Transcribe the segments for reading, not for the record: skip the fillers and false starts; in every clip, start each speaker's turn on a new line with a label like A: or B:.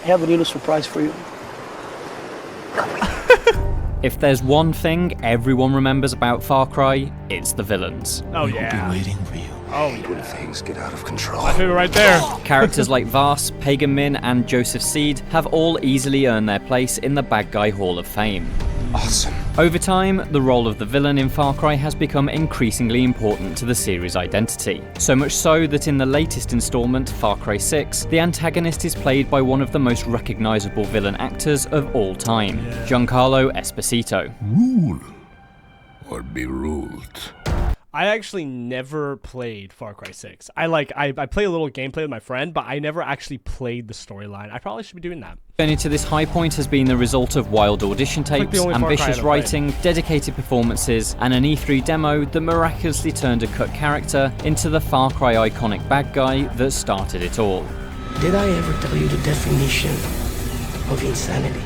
A: I have a little surprise for you.
B: If there's one thing everyone remembers about Far Cry, it's the villains.
C: Oh yeah.
D: We'll be waiting for you.
C: Oh
D: When
C: yeah.
D: things get out of control.
C: My favorite right there.
B: Characters like Vars, Pagan Min, and Joseph Seed have all easily earned their place in the Bad Guy Hall of Fame.
D: Awesome.
B: Over time, the role of the villain in Far Cry has become increasingly important to the series' identity. So much so that in the latest installment, Far Cry 6, the antagonist is played by one of the most recognisable villain actors of all time, Giancarlo Esposito.
D: Rule or be ruled.
C: I actually never played Far Cry 6. I play a little gameplay with my friend, but I never actually played the storyline. I probably should be doing that.
B: Journey to this high point has been the result of wild audition tapes,
C: the only Far Cry
B: ambitious
C: I've
B: writing, dedicated performances, and an E3 demo that miraculously turned a cut character into the Far Cry iconic bad guy that started it all.
E: Did I ever tell you the definition of insanity?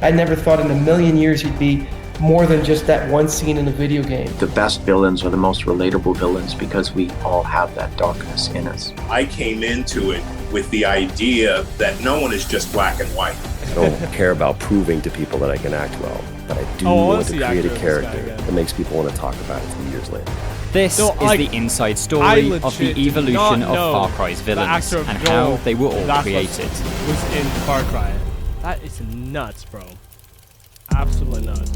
F: I never thought in a million years you'd be more than just that one scene in a video game.
G: The best villains are the most relatable villains because we all have that darkness in us.
H: I came into it with the idea that no one is just black and white.
I: I don't care about proving to people that I can act well, but I do want to create a character that makes people want to talk about it 2 years later.
B: This is the inside story of the evolution of Far Cry's villains and how they were all created.
C: Was in Far Cry. That is nuts, bro. Absolutely nuts.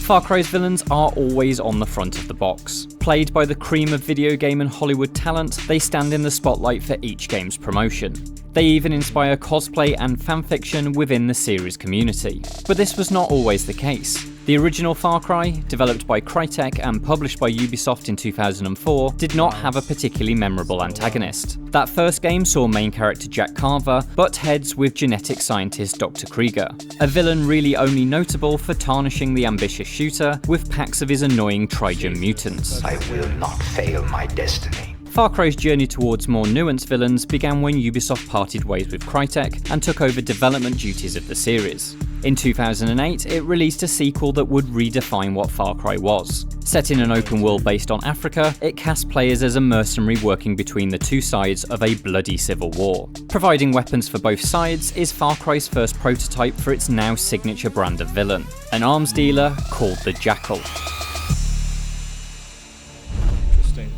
B: Far Cry's villains are always on the front of the box. Played by the cream of video game and Hollywood talent, they stand in the spotlight for each game's promotion. They even inspire cosplay and fanfiction within the series community. But this was not always the case. The original Far Cry, developed by Crytek and published by Ubisoft in 2004, did not have a particularly memorable antagonist. That first game saw main character Jack Carver butt heads with genetic scientist Dr. Krieger, a villain really only notable for tarnishing the ambitious shooter with packs of his annoying Trigen mutants.
J: I will not fail my destiny.
B: Far Cry's journey towards more nuanced villains began when Ubisoft parted ways with Crytek and took over development duties of the series. In 2008, it released a sequel that would redefine what Far Cry was. Set in an open world based on Africa, it cast players as a mercenary working between the two sides of a bloody civil war. Providing weapons for both sides is Far Cry's first prototype for its now signature brand of villain, an arms dealer called the Jackal.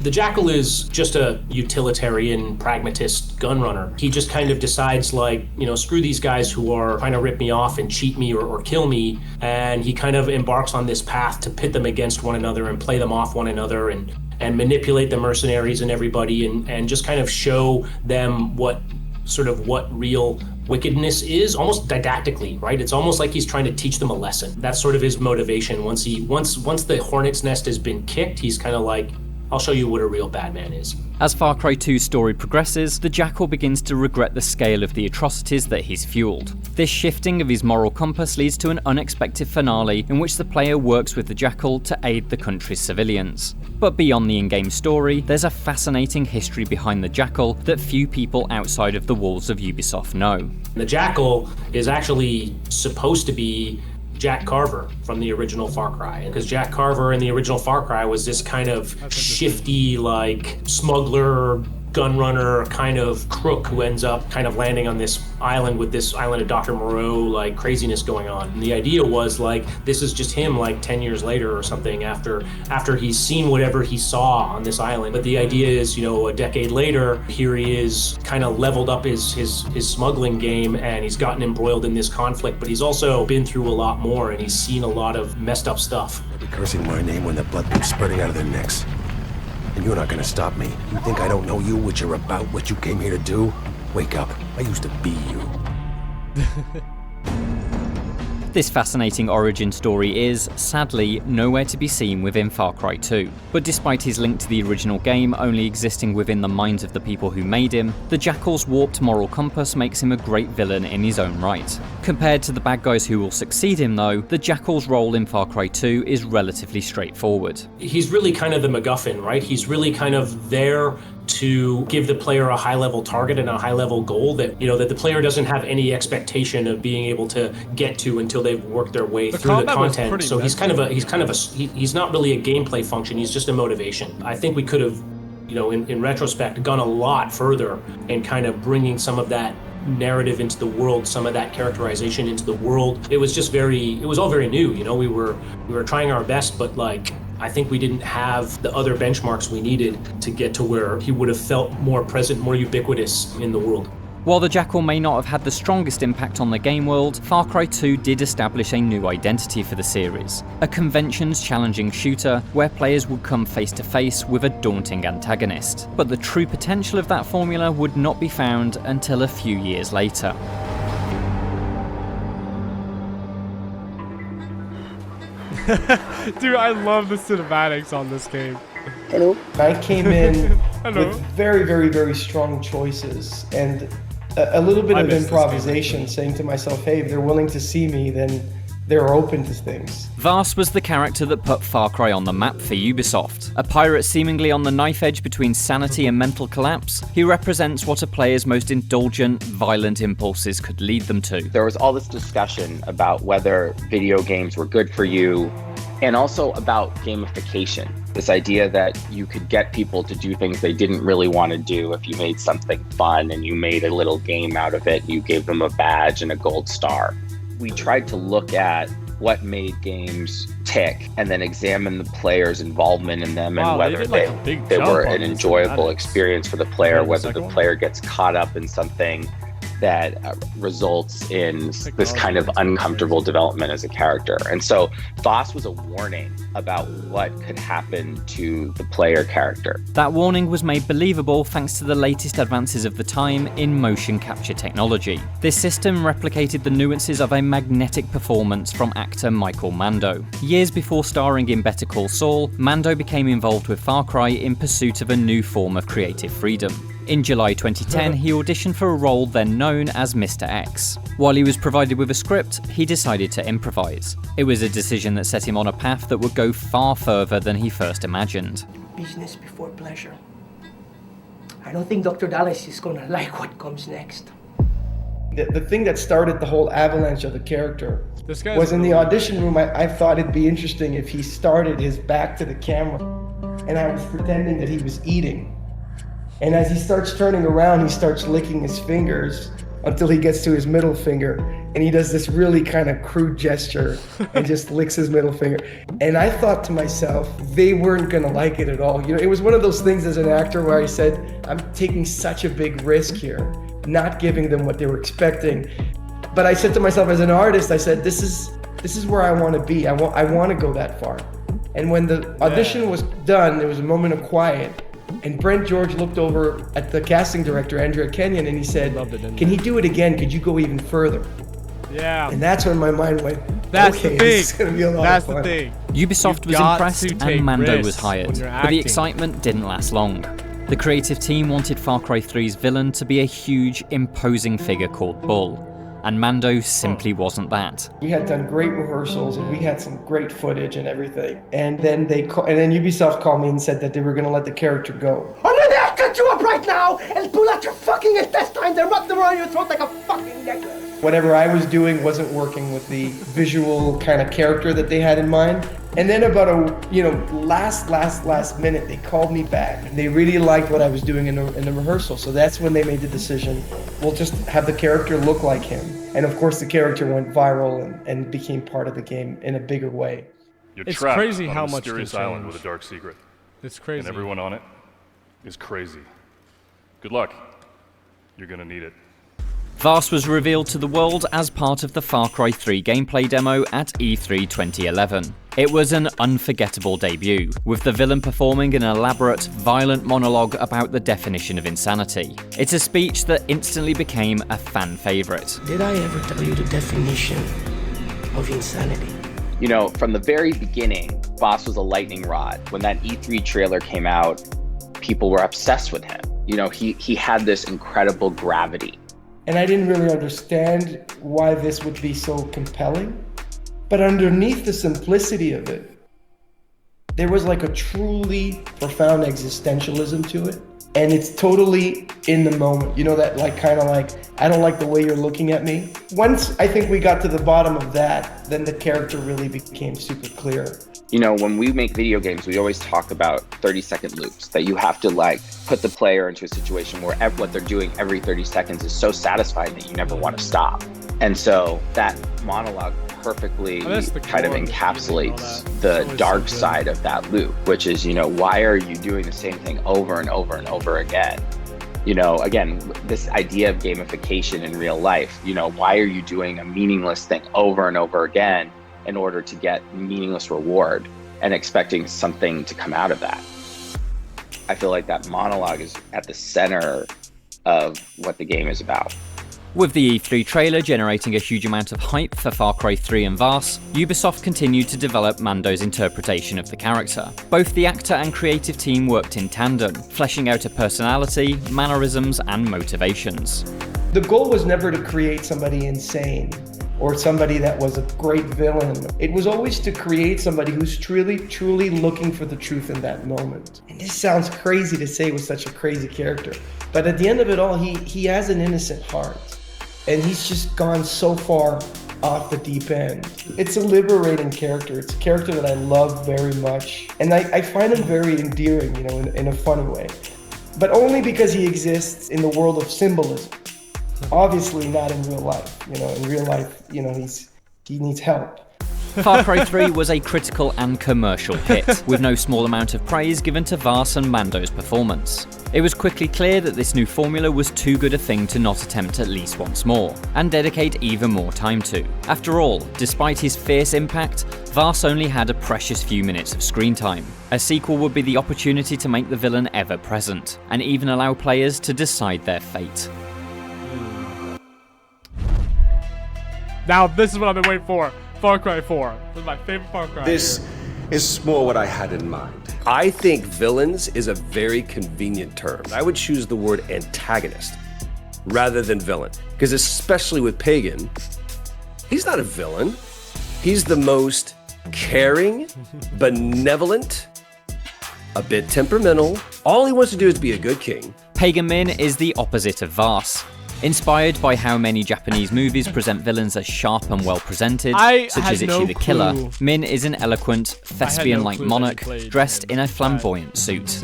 K: The Jackal is just a utilitarian, pragmatist gun runner. He just kind of decides, like, you know, screw these guys who are trying to rip me off and cheat me or kill me, and he kind of embarks on this path to pit them against one another and play them off one another and manipulate the mercenaries and everybody and just kind of show them what real wickedness is, almost didactically, right? It's almost like he's trying to teach them a lesson. That's sort of his motivation. Once the hornet's nest has been kicked, he's kind of like, I'll show you what a real bad man is.
B: As Far Cry 2's story progresses, the Jackal begins to regret the scale of the atrocities that he's fueled. This shifting of his moral compass leads to an unexpected finale in which the player works with the Jackal to aid the country's civilians. But beyond the in-game story, there's a fascinating history behind the Jackal that few people outside of the walls of Ubisoft know.
K: The Jackal is actually supposed to be Jack Carver from the original Far Cry, because Jack Carver in the original Far Cry was this kind of shifty, like, smuggler, gun runner kind of crook who ends up kind of landing on this island with this Island of Dr. Moreau, like, craziness going on. And the idea was, like, this is just him, like, 10 years later or something after he's seen whatever he saw on this island. But the idea is, you know, a decade later, here he is kind of leveled up his smuggling game, and he's gotten embroiled in this conflict, but he's also been through a lot more, and he's seen a lot of messed up stuff.
D: They'll be cursing my name when the blood keeps spurting out of their necks. And you're not gonna stop me. You think I don't know you, what you're about, what you came here to do? Wake up. I used to be you.
B: This fascinating origin story is, sadly, nowhere to be seen within Far Cry 2. But despite his link to the original game only existing within the minds of the people who made him, the Jackal's warped moral compass makes him a great villain in his own right. Compared to the bad guys who will succeed him though, the Jackal's role in Far Cry 2 is relatively straightforward.
K: He's really kind of the MacGuffin, right? He's really kind of there to give the player a high-level target and a high-level goal that, you know, that the player doesn't have any expectation of being able to get to until they've worked their way through the content. So he's not really a gameplay function. He's just a motivation. I think we could have you know, in retrospect, gone a lot further and kind of bringing some of that narrative into the world, some of that characterization into the world. It was just it was all very new, you know. We were trying our best, but like, I think we didn't have the other benchmarks we needed to get to where he would have felt more present, more ubiquitous in the world.
B: While the Jackal may not have had the strongest impact on the game world, Far Cry 2 did establish a new identity for the series. A conventions-challenging shooter where players would come face to face with a daunting antagonist. But the true potential of that formula would not be found until a few years later.
C: Dude, I love the cinematics on this game.
F: Hello. I came in with very, very, very strong choices and a little bit of improvisation, saying to myself, hey, if they're willing to see me, then they're open to things.
B: Vaas was the character that put Far Cry on the map for Ubisoft. A pirate seemingly on the knife edge between sanity and mental collapse, he represents what a player's most indulgent, violent impulses could lead them to.
A: There was all this discussion about whether video games were good for you, and also about gamification. This idea that you could get people to do things they didn't really want to do if you made something fun and you made a little game out of it, you gave them a badge and a gold star. We tried to look at what made games tick and then examine the player's involvement in them and whether they were an enjoyable experience for the player, whether the player gets caught up in something that results in this kind of uncomfortable development as a character. And so Vaas was a warning about what could happen to the player character.
B: That warning was made believable thanks to the latest advances of the time in motion capture technology. This system replicated the nuances of a magnetic performance from actor Michael Mando. Years before starring in Better Call Saul, Mando became involved with Far Cry in pursuit of a new form of creative freedom. In July 2010, he auditioned for a role then known as Mr. X. While he was provided with a script, he decided to improvise. It was a decision that set him on a path that would go far further than he first imagined.
E: Business before pleasure. I don't think Dr. Dallas is gonna like what comes next.
F: The thing that started the whole avalanche of the character was in the audition room. I thought it'd be interesting if he started his back to the camera and I was pretending that he was eating. And as he starts turning around, he starts licking his fingers until he gets to his middle finger. And he does this really kind of crude gesture and just licks his middle finger. And I thought to myself, they weren't gonna like it at all. You know, it was one of those things as an actor where I said, I'm taking such a big risk here, not giving them what they were expecting. But I said to myself as an artist, I said, this is where I want to be. I want to go that far. And when the audition was done, there was a moment of quiet. And Brent George looked over at the casting director, Andrea Kenyon, and he said, can he do it again? Could you go even further?
C: Yeah.
F: And that's when my mind went, okay, this is going to be a lot of fun.
C: That's the thing.
B: Ubisoft was impressed and Mando was hired, but the excitement didn't last long. The creative team wanted Far Cry 3's villain to be a huge, imposing figure called Bull. And Mando simply wasn't that.
F: We had done great rehearsals and we had some great footage and everything. And then Ubisoft called me and said that they were going to let the character go.
E: I'm gonna cut you up right now and pull out your fucking intestines and rub them around your throat like a fucking necklace.
F: Whatever I was doing wasn't working with the visual kind of character that they had in mind. And then about last minute, they called me back. They really liked what I was doing in the rehearsal. So that's when they made the decision, we'll just have the character look like him. And of course the character went viral and became part of the game in a bigger way.
C: It's crazy how much can
L: mysterious island with a dark secret.
C: It's crazy.
L: And everyone on it is crazy. Good luck. You're gonna need it.
B: Vaas was revealed to the world as part of the Far Cry 3 gameplay demo at E3 2011. It was an unforgettable debut, with the villain performing an elaborate, violent monologue about the definition of insanity. It's a speech that instantly became a fan favourite.
E: Did I ever tell you the definition of insanity?
A: You know, from the very beginning, Vaas was a lightning rod. When that E3 trailer came out, people were obsessed with him. You know, he had this incredible gravity.
F: And I didn't really understand why this would be so compelling. But underneath the simplicity of it, there was like a truly profound existentialism to it. And it's totally in the moment. You know, that like kind of like, I don't like the way you're looking at me. Once I think we got to the bottom of that, then the character really became super clear.
A: You know, when we make video games, we always talk about 30-second loops, that you have to like put the player into a situation where what they're doing every 30 seconds is so satisfying that you never want to stop. And so that monologue perfectly kind of encapsulates the dark side of that loop, which is, you know, why are you doing the same thing over and over and over again? You know, again, this idea of gamification in real life, you know, why are you doing a meaningless thing over and over again in order to get meaningless reward and expecting something to come out of that? I feel like that monologue is at the center of what the game is about.
B: With the E3 trailer generating a huge amount of hype for Far Cry 3 and Vars, Ubisoft continued to develop Mando's interpretation of the character. Both the actor and creative team worked in tandem, fleshing out a personality, mannerisms, and motivations.
F: The goal was never to create somebody insane or somebody that was a great villain. It was always to create somebody who's truly looking for the truth in that moment. And this sounds crazy to say with such a crazy character, but at the end of it all, he has an innocent heart. And he's just gone so far off the deep end. It's a liberating character. It's a character that I love very much. And I find him very endearing, you know, in a funny way. But only because he exists in the world of symbolism. Obviously not in real life. You know, in real life, you know, he needs help.
B: Far Cry 3 was a critical and commercial hit, with no small amount of praise given to Vars and Mando's performance. It was quickly clear that this new formula was too good a thing to not attempt at least once more, and dedicate even more time to. After all, despite his fierce impact, Vars only had a precious few minutes of screen time. A sequel would be the opportunity to make the villain ever present, and even allow players to decide their fate.
C: Now this is what I've been waiting for. Far Cry 4. This is my favorite Far Cry.
D: This is more what I had in mind. I think villains is a very convenient term. I would choose the word antagonist rather than villain. Because especially with Pagan, he's not a villain. He's the most caring, benevolent, a bit temperamental. All he wants to do is be a good king.
B: Pagan Min is the opposite of Vars. Inspired by how many Japanese movies present villains as sharp and well presented, such as Ichi the Killer, Min is an eloquent, thespian-like monarch dressed in a flamboyant suit.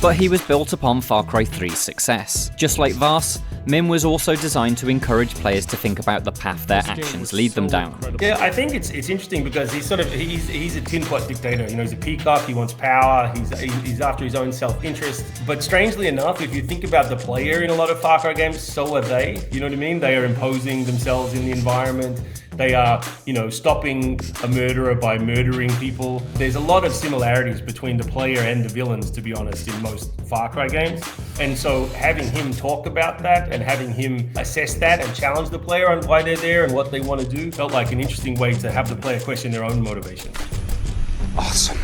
B: But he was built upon Far Cry 3's success. Just like Vars, Min was also designed to encourage players to think about the path their actions lead them down.
M: Yeah, I think it's interesting because he's a tin pot dictator. You know, he's a peacock. He wants power. He's after his own self-interest. But strangely enough, if you think about the player in a lot of Far Cry games, so are they. You know what I mean? They are imposing themselves in the environment. They are, you know, stopping a murderer by murdering people. There's a lot of similarities between the player and the villains, to be honest, in most Far Cry games. And so having him talk about that and having him assess that and challenge the player on why they're there and what they want to do felt like an interesting way to have the player question their own motivation.
D: Awesome.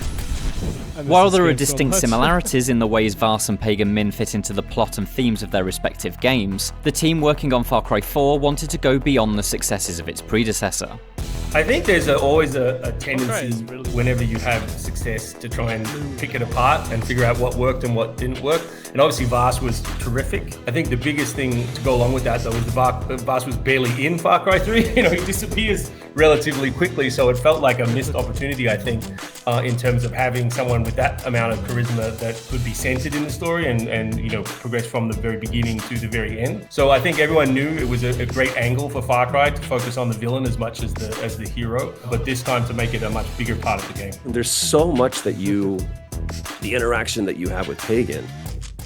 B: While there are distinct similarities in the ways Vars and Pagan Min fit into the plot and themes of their respective games, the team working on Far Cry 4 wanted to go beyond the successes of its predecessor.
M: I think there's always a tendency whenever you have success to try and pick it apart and figure out what worked and what didn't work. And obviously Vars was terrific. I think the biggest thing to go along with that though is Vars was barely in Far Cry 3. You know, he disappears relatively quickly, so it felt like a missed opportunity, I think, in terms of having someone with that amount of charisma that could be centered in the story and you know, progress from the very beginning to the very end. So I think everyone knew it was a great angle for Far Cry to focus on the villain as much as the hero, but this time to make it a much bigger part of the game.
D: There's so much that the interaction that you have with Pagan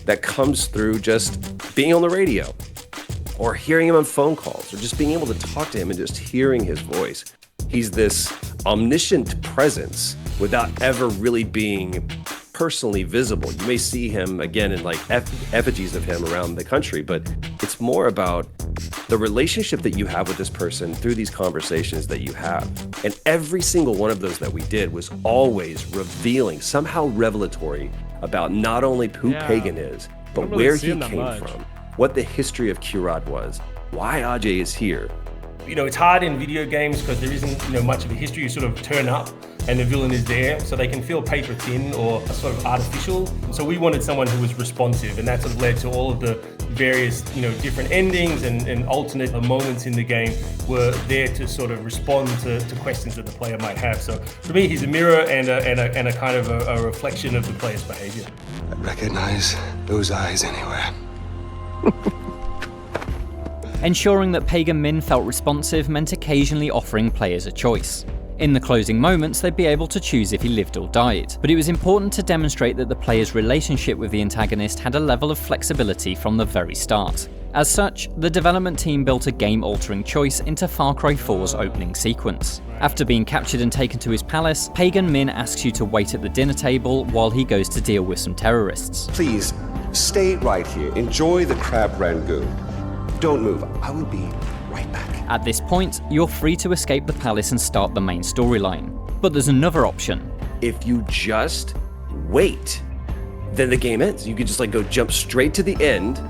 D: that comes through just being on the radio or hearing him on phone calls or just being able to talk to him and just hearing his voice. He's this omniscient presence without ever really being personally visible. You may see him again in like effigies of him around the country, but it's more about the relationship that you have with this person through these conversations that you have. And every single one of those that we did was always revealing, somehow revelatory about not only who Pagan is, but where he came from, what the history of Kurad was, why Ajay is here.
M: You know, it's hard in video games because there isn't, you know, much of a history. You sort of turn up and the villain is there, so they can feel paper thin or sort of artificial. So we wanted someone who was responsive, and that sort of led to all of the various, different endings and alternate moments in the game were there to sort of respond to questions that the player might have. So for me, he's a mirror and a kind of a reflection of the player's behavior.
N: I recognize those eyes anywhere.
B: Ensuring that Pagan Min felt responsive meant occasionally offering players a choice. In the closing moments, they'd be able to choose if he lived or died, but it was important to demonstrate that the player's relationship with the antagonist had a level of flexibility from the very start. As such, the development team built a game-altering choice into Far Cry 4's opening sequence. After being captured and taken to his palace, Pagan Min asks you to wait at the dinner table while he goes to deal with some terrorists.
N: Please, stay right here. Enjoy the crab rangoon. Don't move. I will be right back.
B: At this point, you're free to escape the palace and start the main storyline. But there's another option.
D: If you just wait, then the game ends. You could just go jump straight to the end.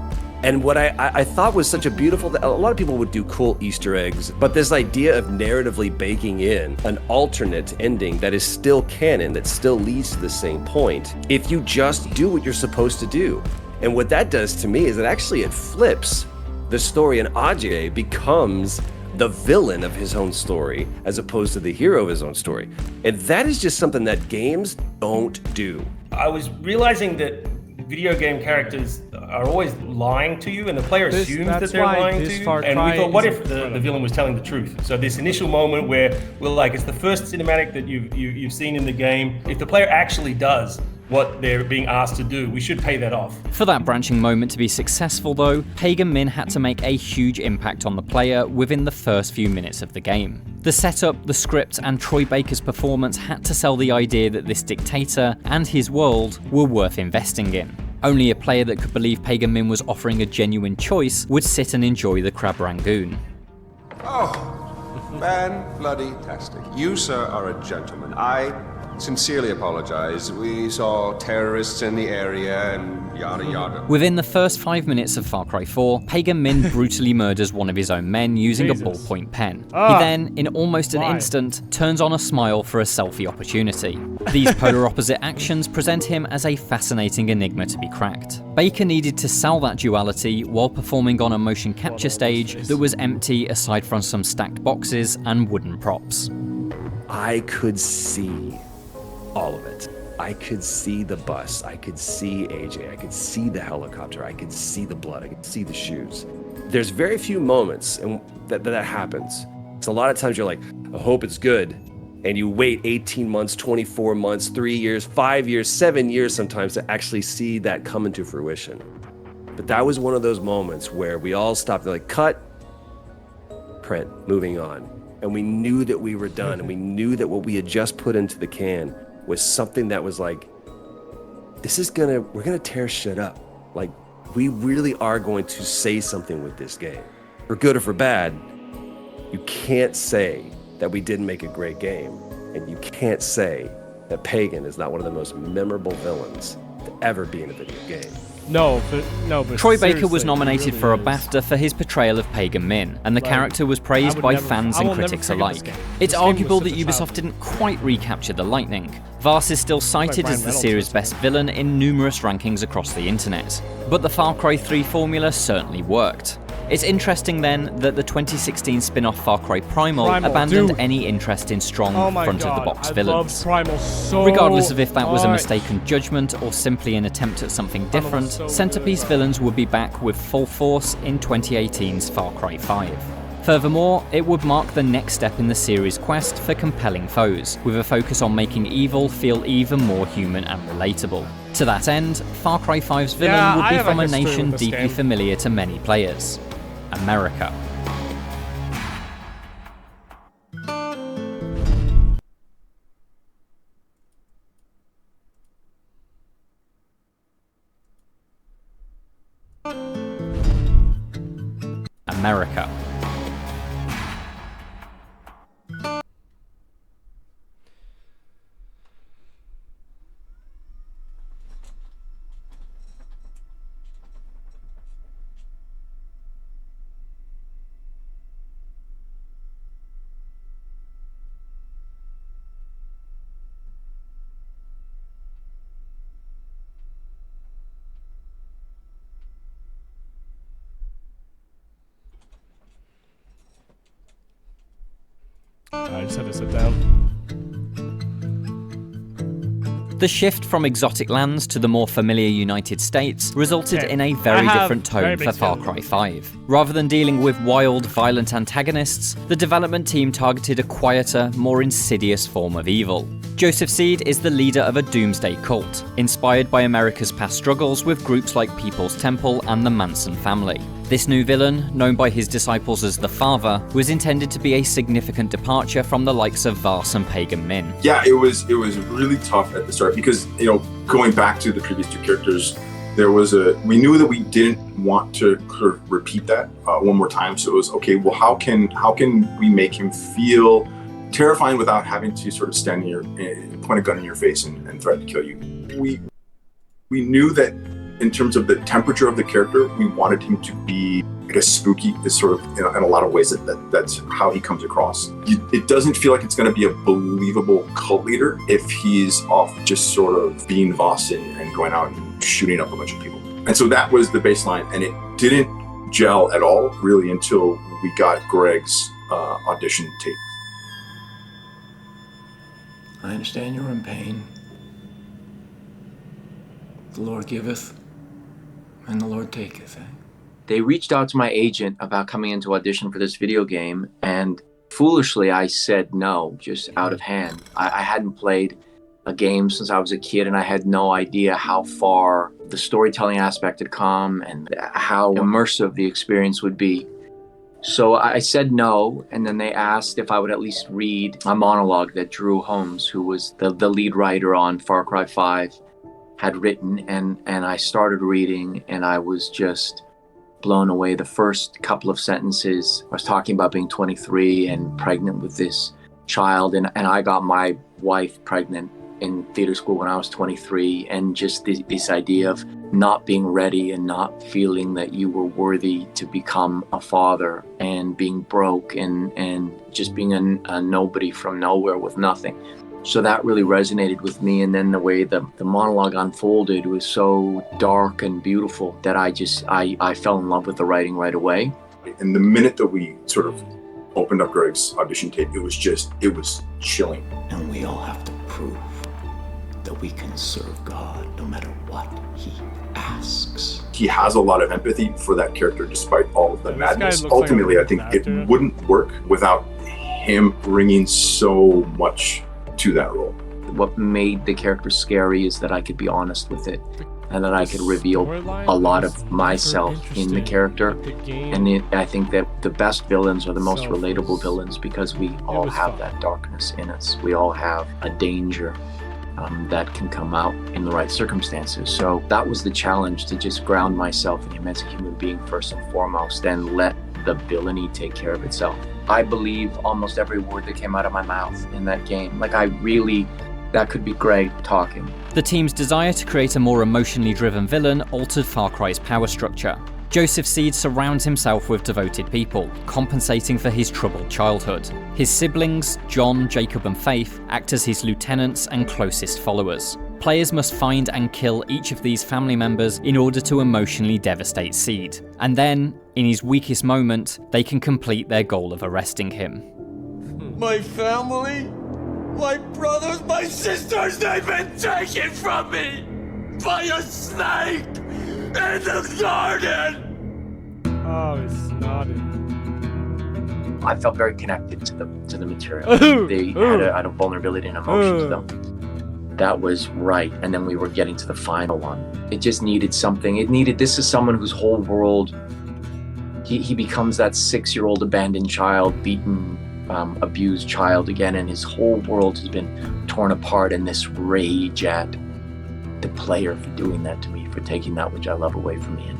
D: And what I thought was such a beautiful, a lot of people would do cool Easter eggs, but this idea of narratively baking in an alternate ending that is still canon, that still leads to the same point, if you just do what you're supposed to do. And what that does to me is it flips the story, and Ajay becomes the villain of his own story as opposed to the hero of his own story. And that is just something that games don't do.
M: I was realizing that video game characters are always lying to you, and the player assumes that they're lying to you. And we thought, what if the villain was telling the truth? So this initial moment where we're like, it's the first cinematic that you've seen in the game. If the player actually does what they're being asked to do, we should pay that off.
B: For that branching moment to be successful though, Pagan Min had to make a huge impact on the player within the first few minutes of the game. The setup, the script, and Troy Baker's performance had to sell the idea that this dictator and his world were worth investing in. Only a player that could believe Pagan Min was offering a genuine choice would sit and enjoy the crab rangoon.
N: Oh, fan-bloody-tastic. You, sir, are a gentleman. I sincerely apologize. We saw terrorists in the area and yada yada.
B: Within the first 5 minutes of Far Cry 4, Pagan Min brutally murders one of his own men using a ballpoint pen. He then, in almost an instant, turns on a smile for a selfie opportunity. These polar opposite actions present him as a fascinating enigma to be cracked. Baker needed to sell that duality while performing on a motion capture stage that was empty aside from some stacked boxes and wooden props.
D: I could see all of it. I could see the bus, I could see AJ, I could see the helicopter, I could see the blood, I could see the shoes. There's very few moments and that happens. So a lot of times you're like, I hope it's good. And you wait 18 months, 24 months, 3 years, 5 years, 7 years sometimes to actually see that come into fruition. But that was one of those moments where we all stopped, like, cut, print, moving on. And we knew that we were done, and we knew that what we had just put into the can was something that was like, we're gonna tear shit up. Like, we really are going to say something with this game. For good or for bad, you can't say that we didn't make a great game, and you can't say that Pagan is not one of the most memorable villains to ever be in a video game.
C: No, but
B: Troy Baker was nominated for a BAFTA for his portrayal of Pagan Min, and the character was praised by fans and critics alike. It's arguable that Ubisoft didn't quite recapture the lightning. Vars is still cited as the series' best villain in numerous rankings across the internet, but the Far Cry 3 formula certainly worked. It's interesting then that the 2016 spin-off Far Cry Primal abandoned any interest in strong front-of-the-box villains. Regardless of if that was a mistaken judgment or simply an attempt at something different, Centerpiece villains would be back with full force in 2018's Far Cry 5. Furthermore, it would mark the next step in the series' quest for compelling foes, with a focus on making evil feel even more human and relatable. To that end, Far Cry 5's villain would be from a nation deeply familiar to many players: America. America.
C: I just had to sit down.
B: The shift from exotic lands to the more familiar United States resulted in a very different tone for Far Cry 5. Rather than dealing with wild, violent antagonists, the development team targeted a quieter, more insidious form of evil. Joseph Seed is the leader of a doomsday cult, inspired by America's past struggles with groups like People's Temple and the Manson family. This new villain, known by his disciples as the Father, was intended to be a significant departure from the likes of Vars and Pagan Min.
O: Yeah, it was really tough at the start because, going back to the previous two characters, we knew that we didn't want to sort of repeat that one more time. So it was, okay, well, how can we make him feel terrifying without having to sort of stand here, point a gun in your face and threaten to kill you? We knew that in terms of the temperature of the character, we wanted him to be, I guess, spooky. Is sort of, in a lot of ways, that's how he comes across. It doesn't feel like it's going to be a believable cult leader if he's off just sort of being Voss and going out and shooting up a bunch of people. And so that was the baseline, and it didn't gel at all, really, until we got Greg's audition tape.
G: I understand you're in pain. The Lord giveth, and the Lord taketh. They reached out to my agent about coming in to audition for this video game, and foolishly I said no, just out of hand. I hadn't played a game since I was a kid, and I had no idea how far the storytelling aspect had come and how immersive the experience would be. So I said no, and then they asked if I would at least read a monologue that Drew Holmes, who was the lead writer on Far Cry 5, had written, and I started reading, and I was just blown away. The first couple of sentences, I was talking about being 23 and pregnant with this child, and I got my wife pregnant in theater school when I was 23, and just this idea of not being ready and not feeling that you were worthy to become a father, and being broke and just being a nobody from nowhere with nothing. So that really resonated with me, and then the way the monologue unfolded was so dark and beautiful that I fell in love with the writing right away.
O: And the minute that we sort of opened up Greg's audition tape, it was chilling.
G: And we all have to prove that we can serve God no matter what he asks.
O: He has a lot of empathy for that character despite all of the madness. Ultimately, like I think it wouldn't work without him bringing so much to that role.
G: What made the character scary is that I could be honest with it, and that I could reveal a lot of myself in the character. And I think that the best villains are the most relatable villains because we all have that darkness in us. We all have a danger that can come out in the right circumstances. So that was the challenge, to just ground myself in him as a human being first and foremost, and let the villainy take care of itself. I believe almost every word that came out of my mouth in that game. Like that could be Greg talking.
B: The team's desire to create a more emotionally driven villain altered Far Cry's power structure. Joseph Seed surrounds himself with devoted people, compensating for his troubled childhood. His siblings, John, Jacob and Faith, act as his lieutenants and closest followers. Players must find and kill each of these family members in order to emotionally devastate Seed. And then, in his weakest moment, they can complete their goal of arresting him.
P: My family, my brothers, my sisters, they've been taken from me by a snake in the garden!
C: Oh, it's nodding.
G: I felt very connected to the material. They had a vulnerability and emotion to them. That was right. And then we were getting to the final one. It just needed something. This is someone whose whole world, he becomes that 6-year-old abandoned child, beaten, abused child again, and his whole world has been torn apart in this rage at the player for doing that to me, for taking that which I love away from me.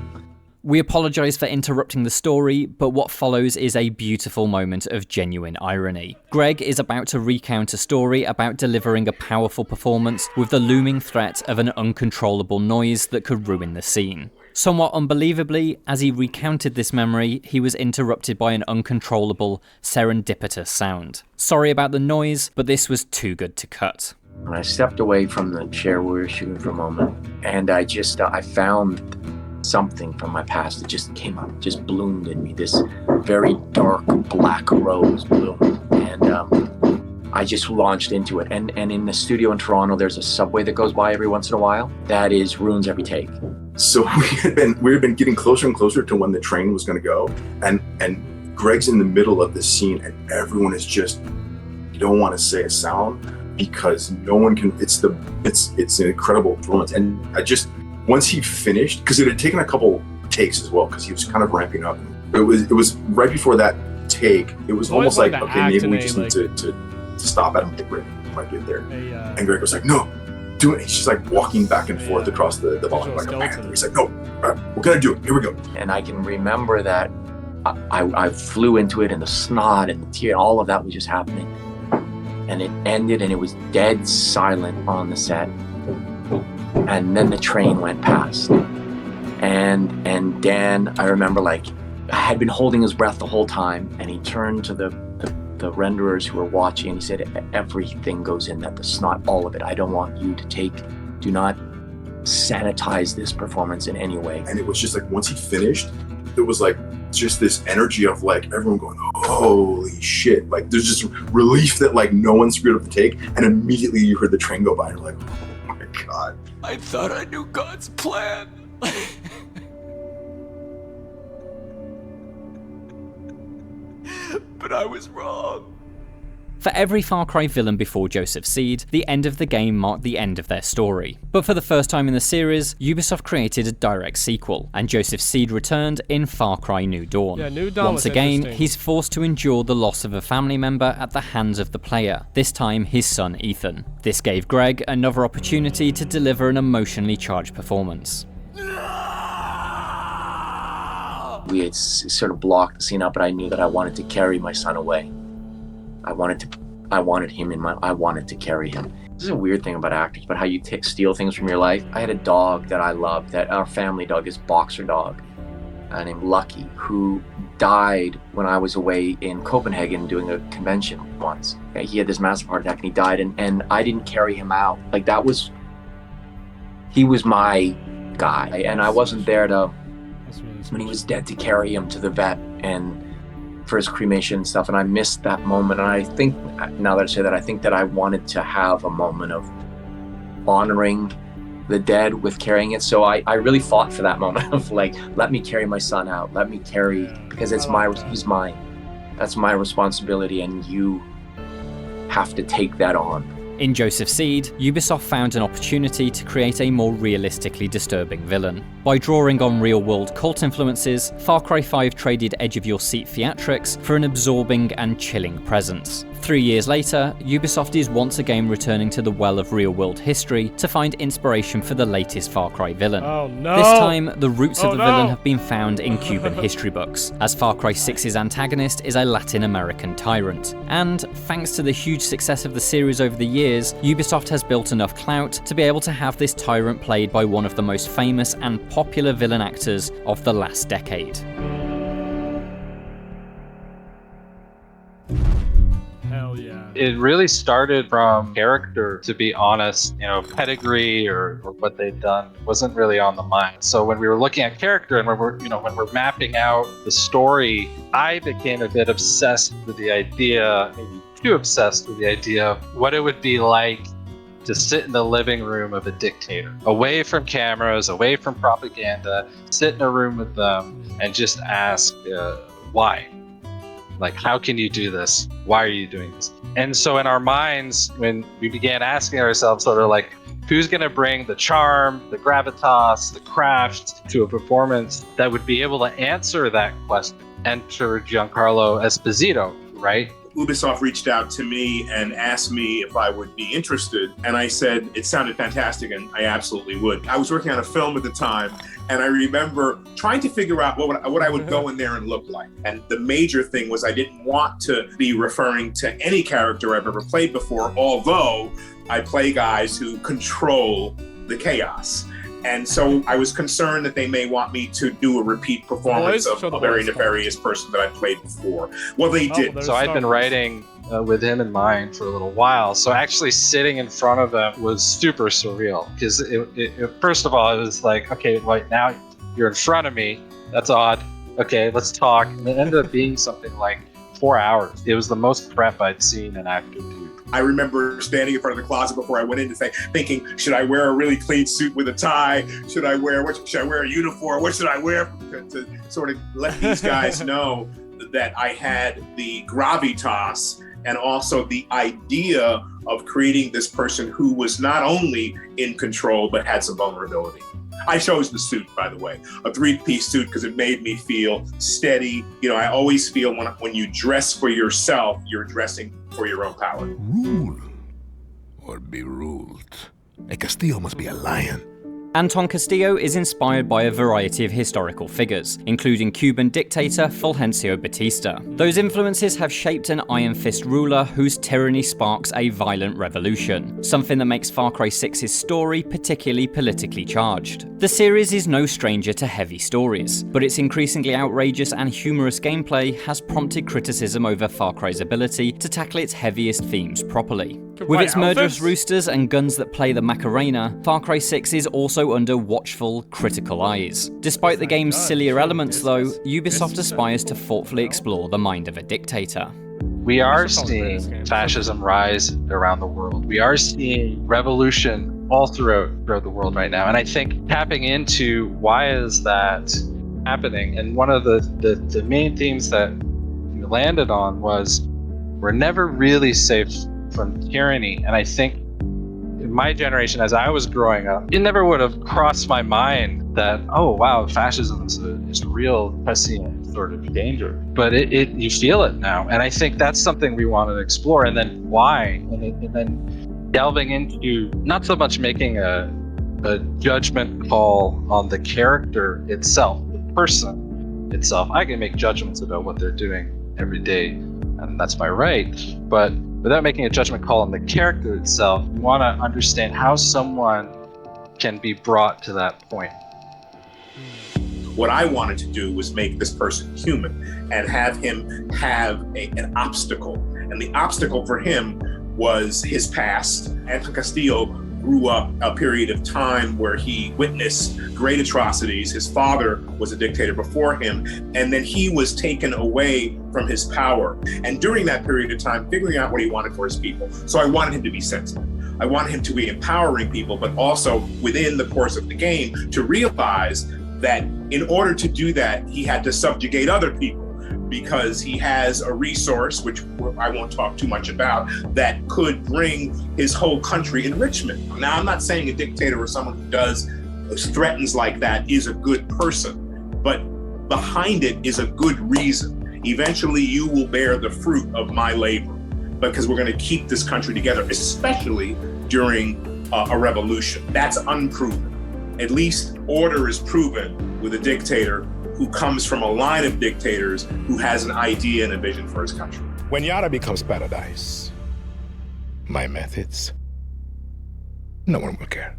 B: We apologise for interrupting the story, but what follows is a beautiful moment of genuine irony. Greg is about to recount a story about delivering a powerful performance with the looming threat of an uncontrollable noise that could ruin the scene. Somewhat unbelievably, as he recounted this memory, he was interrupted by an uncontrollable, serendipitous sound. Sorry about the noise, but this was too good to cut.
G: And I stepped away from the chair we were shooting for a moment, and I found something from my past that just came up, just bloomed in me, this very dark black rose bloomed, and I just launched into it. And in the studio in Toronto, there's a subway that goes by every once in a while. That ruins every take.
O: So we had been getting closer and closer to when the train was going to go, and Greg's in the middle of this scene, and everyone is just, you don't want to say a sound because no one can. It's an incredible performance, and once he finished, because it had taken a couple takes as well, because he was kind of ramping up. It was right before that take. It was almost like, okay, maybe we just need to stop at him. I think Greg might get there. And Greg was like, no, do it. He's just like walking back and forth across the volume like a panther. He's like, no, all right, we're gonna do it. Here we go.
G: And I can remember that I flew into it, and the snot and the tear, all of that was just happening. And it ended, and it was dead silent on the set. And then the train went past. And Dan, I remember, like, I had been holding his breath the whole time, and he turned to the renderers who were watching, and he said, everything goes in that, the snot, all of it. I don't want you to do not sanitize this performance in any way.
O: And it was just like, once he finished, it was like just this energy of like everyone going, holy shit. Like there's just relief that like no one screwed up the take, and immediately you heard the train go by and you're like, oh my God.
P: I thought I knew God's plan. But I was wrong.
B: For every Far Cry villain before Joseph Seed, the end of the game marked the end of their story. But for the first time in the series, Ubisoft created a direct sequel, and Joseph Seed returned in Far Cry New Dawn.
C: Yeah, New Dawn
B: Once again, he's forced to endure the loss of a family member at the hands of the player, this time his son Ethan. This gave Greg another opportunity to deliver an emotionally charged performance.
G: We had sort of blocked the scene up, but I knew that I wanted to carry my son away. I wanted to carry him. This is a weird thing about actors, but how you steal things from your life. I had a dog that I loved, that our family dog, is boxer dog, named Lucky, who died when I was away in Copenhagen doing a convention once. He had this massive heart attack and he died, and I didn't carry him out. Like he was my guy, and I wasn't there when he was dead to carry him to the vet and for his cremation and stuff, and I missed that moment. And I think, now that I say that, I think that I wanted to have a moment of honoring the dead with carrying it. So I really fought for that moment of like, let me carry my son out, let me carry, because he's mine. That's my responsibility, and you have to take that on.
B: In Joseph Seed, Ubisoft found an opportunity to create a more realistically disturbing villain. By drawing on real-world cult influences, Far Cry 5 traded edge-of-your-seat theatrics for an absorbing and chilling presence. 3 years later, Ubisoft is once again returning to the well of real-world history to find inspiration for the latest Far Cry villain.
C: Oh no!
B: This time, the roots of the villain have been found in Cuban history books, as Far Cry 6's antagonist is a Latin American tyrant. And, thanks to the huge success of the series over the years, Ubisoft has built enough clout to be able to have this tyrant played by one of the most famous and popular villain actors of the last decade.
C: Hell yeah.
Q: It really started from character, to be honest. Pedigree or what they'd done wasn't really on the mind. So when we were looking at character and when we're mapping out the story, I became a bit obsessed with the idea, maybe too obsessed with the idea of what it would be like to sit in the living room of a dictator, away from cameras, away from propaganda, sit in a room with them and just ask, why? Like, how can you do this? Why are you doing this? And so in our minds, when we began asking ourselves sort of like, who's going to bring the charm, the gravitas, the craft to a performance that would be able to answer that question? Enter Giancarlo Esposito, right?
H: Ubisoft reached out to me and asked me if I would be interested. And I said, it sounded fantastic, and I absolutely would. I was working on a film at the time, and I remember trying to figure out what I would go in there and look like. And the major thing was I didn't want to be referring to any character I've ever played before, although I play guys who control the chaos. And so I was concerned that they may want me to do a repeat performance of a very nefarious person that I played before. Well, they did.
Q: So I'd been writing with him in mind for a little while. So actually sitting in front of him was super surreal. Because first of all, it was like, okay, right now you're in front of me. That's odd. okay, let's talk. And it ended up being something like 4 hours. It was the most prep I'd seen an actor do.
H: I remember standing in front of the closet before I went in thinking, should I wear a really clean suit with a tie? Should I wear a uniform? What should I wear to sort of let these guys know that I had the gravitas and also the idea of creating this person who was not only in control, but had some vulnerability. I chose the suit, by the way, a 3-piece suit, because it made me feel steady. You know, I always feel when you dress for yourself, you're dressing for your own power.
R: Rule or be ruled. A Castillo must be a lion.
B: Anton Castillo is inspired by a variety of historical figures, including Cuban dictator Fulgencio Batista. Those influences have shaped an iron fist ruler whose tyranny sparks a violent revolution, something that makes Far Cry 6's story particularly politically charged. The series is no stranger to heavy stories, but its increasingly outrageous and humorous gameplay has prompted criticism over Far Cry's ability to tackle its heaviest themes properly. With its murderous roosters and guns that play the Macarena, Far Cry 6 is also under watchful, critical eyes. Despite the game's sillier elements though, Ubisoft aspires to thoughtfully explore the mind of a dictator.
Q: We are seeing fascism rise around the world. We are seeing revolution all throughout the world right now. And I think tapping into why is that happening, and one of the main themes that we landed on was we're never really safe from tyranny. And I think in my generation, as I was growing up, it never would have crossed my mind that, oh wow, fascism is a real prescient sort of danger. But you feel it now. And I think that's something we want to explore. And then why? And then delving into not so much making a judgment call on the character itself, the person itself. I can make judgments about what they're doing every day, and that's my right. But without making a judgment call on the character itself, you want to understand how someone can be brought to that point.
H: What I wanted to do was make this person human and have him have an obstacle. And the obstacle for him was his past. Anton Castillo grew up a period of time where he witnessed great atrocities. His father was a dictator before him, and then he was taken away from his power. And during that period of time, figuring out what he wanted for his people. So I wanted him to be sensitive. I wanted him to be empowering people, but also within the course of the game to realize that in order to do that, he had to subjugate other people, because he has a resource, which I won't talk too much about, that could bring his whole country enrichment. Now, I'm not saying a dictator or someone who threatens like that is a good person, but behind it is a good reason. Eventually, you will bear the fruit of my labor, because we're going to keep this country together, especially during a revolution. That's unproven. At least order is proven with a dictator who comes from a line of dictators who has an idea and a vision for his country.
R: When Yara becomes paradise, my methods, no one will care.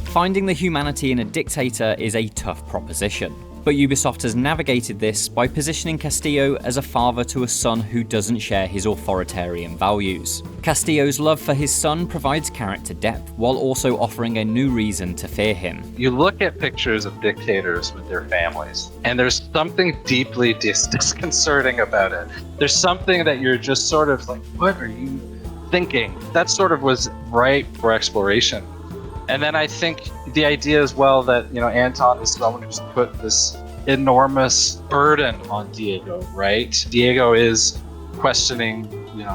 B: Finding the humanity in a dictator is a tough proposition, but Ubisoft has navigated this by positioning Castillo as a father to a son who doesn't share his authoritarian values. Castillo's love for his son provides character depth, while also offering a new reason to fear him.
Q: You look at pictures of dictators with their families, and there's something deeply disconcerting about it. There's something that you're just sort of like, what are you thinking? That sort of was ripe for exploration. And then I think the idea as well that, Anton is someone who's put this enormous burden on Diego, right? Diego is questioning,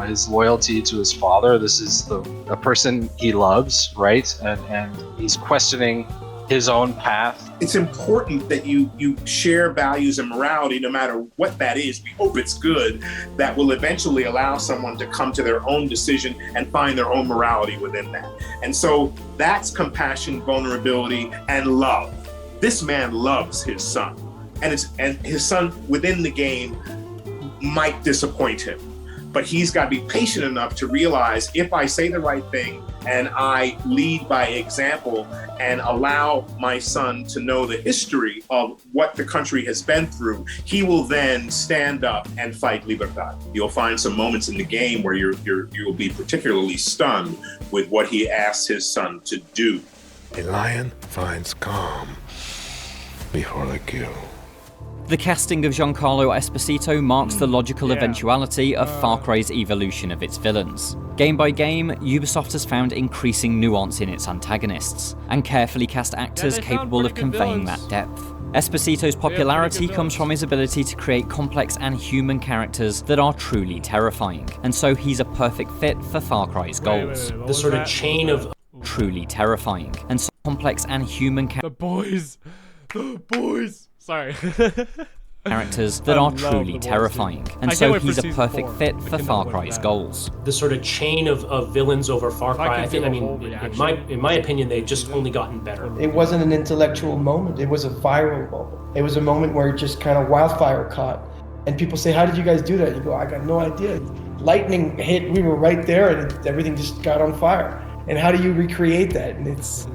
Q: his loyalty to his father. This is a person he loves, right? And he's questioning his own path.
H: It's important that you share values and morality, no matter what that is. We hope it's good. That will eventually allow someone to come to their own decision and find their own morality within that. And so that's compassion, vulnerability, and love. This man loves his son, and his son within the game might disappoint him. But he's got to be patient enough to realize, if I say the right thing and I lead by example and allow my son to know the history of what the country has been through, he will then stand up and fight libertad. You'll find some moments in the game where you'll be particularly stunned with what he asks his son to do.
R: A lion finds calm before the kill.
B: The casting of Giancarlo Esposito marks the logical eventuality of Far Cry's evolution of its villains. Game by game, Ubisoft has found increasing nuance in its antagonists, and carefully cast actors capable of conveying that depth. Esposito's popularity comes from his ability to create complex and human characters that are truly terrifying, and so he's a perfect fit for Far Cry's goals.
K: The sort of chain of
B: truly terrifying, and so complex and human
C: The boys! Sorry.
B: characters that are truly terrifying, and so he's a perfect fit for Far Cry's goals.
K: The sort of chain of villains over Far Cry, in my opinion, they've just only gotten better.
F: It wasn't an intellectual moment, it was a viral moment. It was a moment where it just kind of wildfire caught. And people say, how did you guys do that? You go, I got no idea. Lightning hit, we were right there, and everything just got on fire. And how do you recreate that? And it's,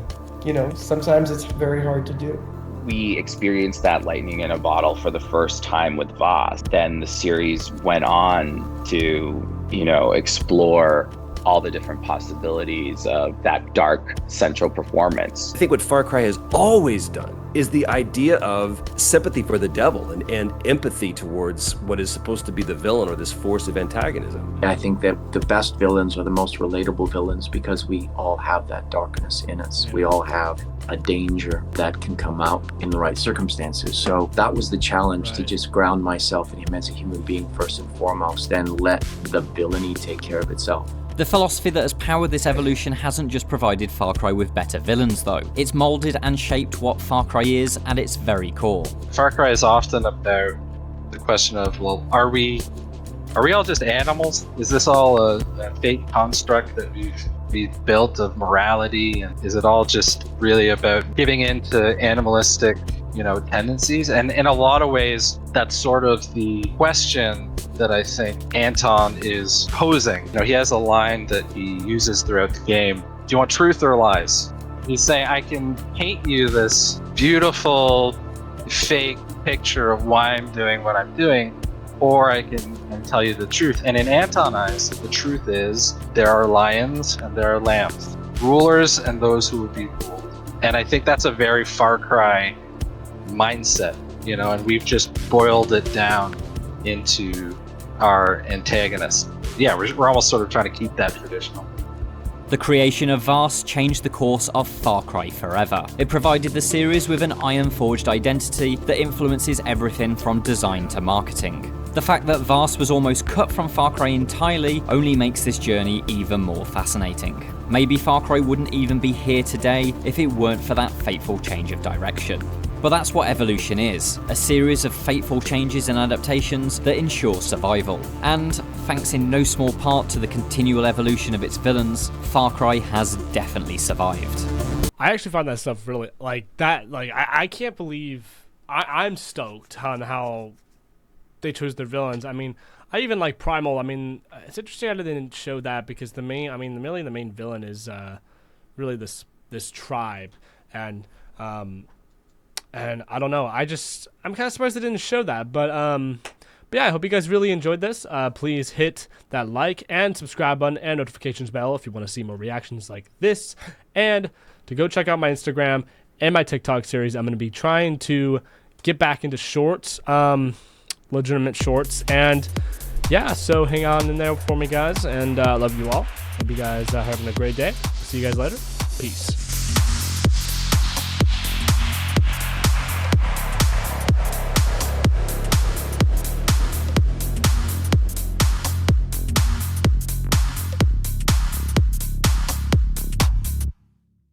F: you know, sometimes it's very hard to do.
A: We experienced that lightning in a bottle for the first time with Voss. Then the series went on to, you know, explore all the different possibilities of that dark central performance.
D: I think what Far Cry has always done is the idea of sympathy for the devil and empathy towards what is supposed to be the villain or this force of antagonism.
G: I think that the best villains are the most relatable villains because we all have that darkness in us. We all have a danger that can come out in the right circumstances. So that was the challenge, to just ground myself in him as a human being first and foremost, and let the villainy take care of itself.
B: The philosophy that has powered this evolution hasn't just provided Far Cry with better villains though. It's moulded and shaped what Far Cry is at its very core.
Q: Far Cry is often about the question of, well, are we all just animals? Is this all a fake construct that we've built of morality? And is it all just really about giving in to animalistic, you know, tendencies? And in a lot of ways, that's sort of the question that I think Anton is posing. You know, he has a line that he uses throughout the game. Do you want truth or lies? He's saying, I can paint you this beautiful fake picture of why I'm doing what I'm doing, or I can tell you the truth. And in Anton's eyes, the truth is there are lions and there are lambs, rulers and those who will be ruled. And I think that's a very Far Cry mindset, you know, and we've just boiled it down into our antagonist. Yeah, we're almost sort of trying to keep that traditional.
B: The creation of Voss changed the course of Far Cry forever. It provided the series with an iron-forged identity that influences everything from design to marketing. The fact that Voss was almost cut from Far Cry entirely only makes this journey even more fascinating. Maybe Far Cry wouldn't even be here today if it weren't for that fateful change of direction. But that's what evolution is, a series of fateful changes and adaptations that ensure survival. And, thanks in no small part to the continual evolution of its villains, Far Cry has definitely survived.
C: I actually find that stuff really, I can't believe, I'm stoked on how they chose their villains. I mean, I even like Primal. I mean, it's interesting I didn't show that because the main villain is really this tribe, and I don't know. I'm kind of surprised they didn't show that. But yeah, I hope you guys really enjoyed this. Please hit that like and subscribe button and notifications bell if you want to see more reactions like this. And to go check out my Instagram and my TikTok series. I'm going to be trying to get back into shorts, legitimate shorts. And yeah, so hang on in there for me, guys. And love you all. Hope you guys are having a great day. See you guys later. Peace.